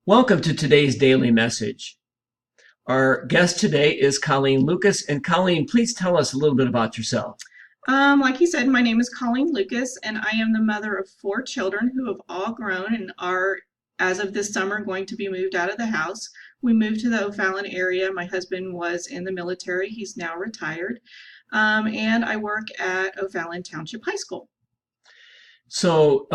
Welcome to today's daily message. Our guest today is Colleen Lucas. And Colleen, please tell us a little bit about yourself. Like he said, my name is Colleen Lucas, and I am the mother of four children who have all grown and are, as of this summer, going to be moved out of the house. We moved to the O'Fallon area. My husband was in the military. He's now retired. And I work at O'Fallon Township High School. So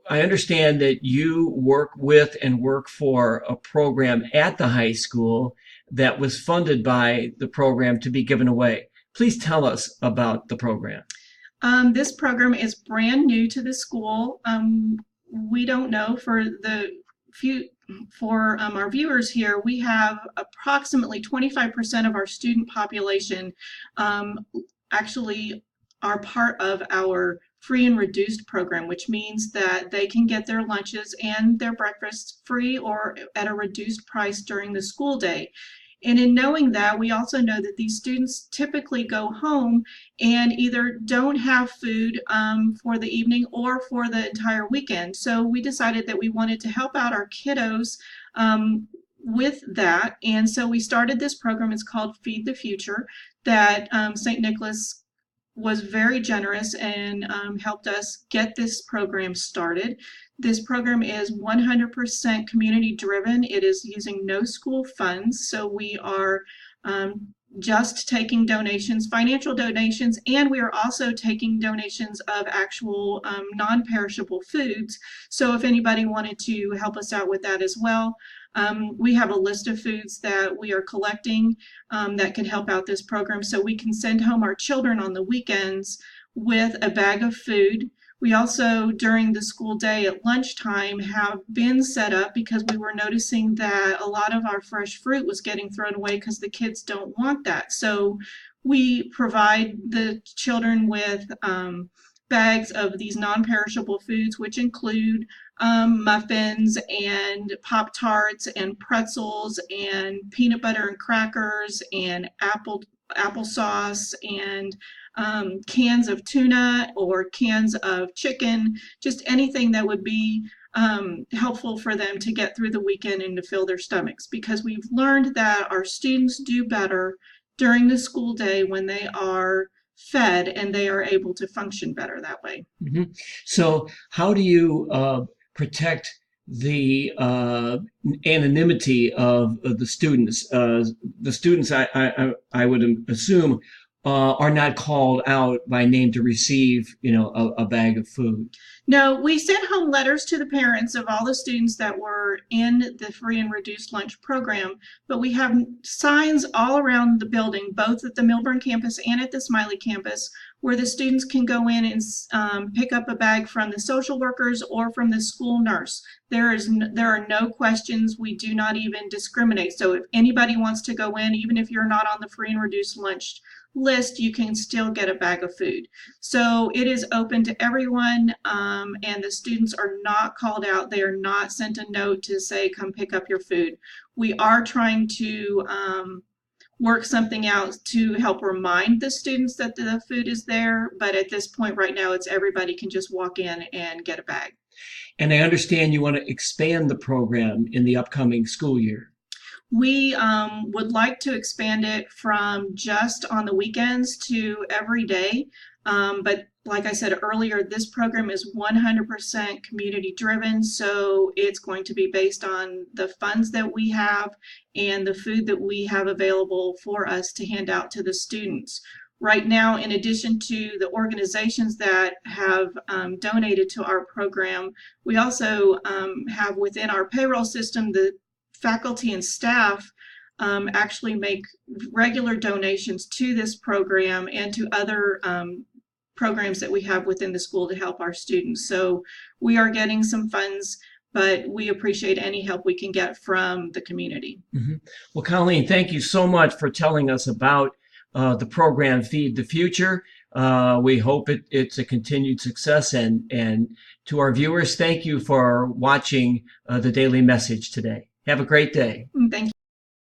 I understand that you work with and work for a program at the high school that was funded by the program to be given away. Please tell us about the program. This program is brand new to the school. We don't know for the few for our viewers here. We have approximately 25% of our student population actually are part of our free and reduced program, which means that they can get their lunches and their breakfasts free or at a reduced price during the school day. And in knowing that, we also know that these students typically go home and either don't have food for the evening or for the entire weekend. So we decided that we wanted to help out our kiddos with that. And so we started this program. It's called Feed the Future, that St. Nicholas was very generous and helped us get this program started. This program is 100% community driven. It is using no school funds, so we are just taking donations, financial donations, and we are also taking donations of actual non-perishable foods. So if anybody wanted to help us out with that as well, we have a list of foods that we are collecting that can help out this program, so we can send home our children on the weekends with a bag of food. We also, during the school day at lunchtime, have bins set up because we were noticing that a lot of our fresh fruit was getting thrown away because the kids don't want that. So we provide the children with bags of these non-perishable foods, which include muffins and Pop-Tarts and pretzels and peanut butter and crackers and applesauce and cans of tuna or cans of chicken, just anything that would be helpful for them to get through the weekend and to fill their stomachs, because we've learned that our students do better during the school day when they are fed and they are able to function better that way. Mhm. So how do you protect the anonymity of the students? The students, I would assume, are not called out by name to receive, a bag of food. No, we sent home letters to the parents of all the students that were in the free and reduced lunch program, but we have signs all around the building, both at the Milburn campus and at the Smiley campus, where the students can go in and pick up a bag from the social workers or from the school nurse. There are no questions. We do not even discriminate. So if anybody wants to go in, even if you're not on the free and reduced lunch list, you can still get a bag of food. So it is open to everyone, and the students are not called out. They are not sent a note to say, come pick up your food. We are trying to work something out to help remind the students that the food is there, but at this point right now, it's everybody can just walk in and get a bag. And I understand you want to expand the program in the upcoming school year. We would like to expand it from just on the weekends to every day. But like I said earlier, this program is 100% community driven, so it's going to be based on the funds that we have and the food that we have available for us to hand out to the students. Right now, in addition to the organizations that have donated to our program, we also have within our payroll system the faculty and staff actually make regular donations to this program and to other programs that we have within the school to help our students. So we are getting some funds, but we appreciate any help we can get from the community. Mhm. Well, Colleen, thank you so much for telling us about the program Feed the Future. We hope it's a continued success. And to our viewers, thank you for watching the Daily Message today. Have a great day. Thank you.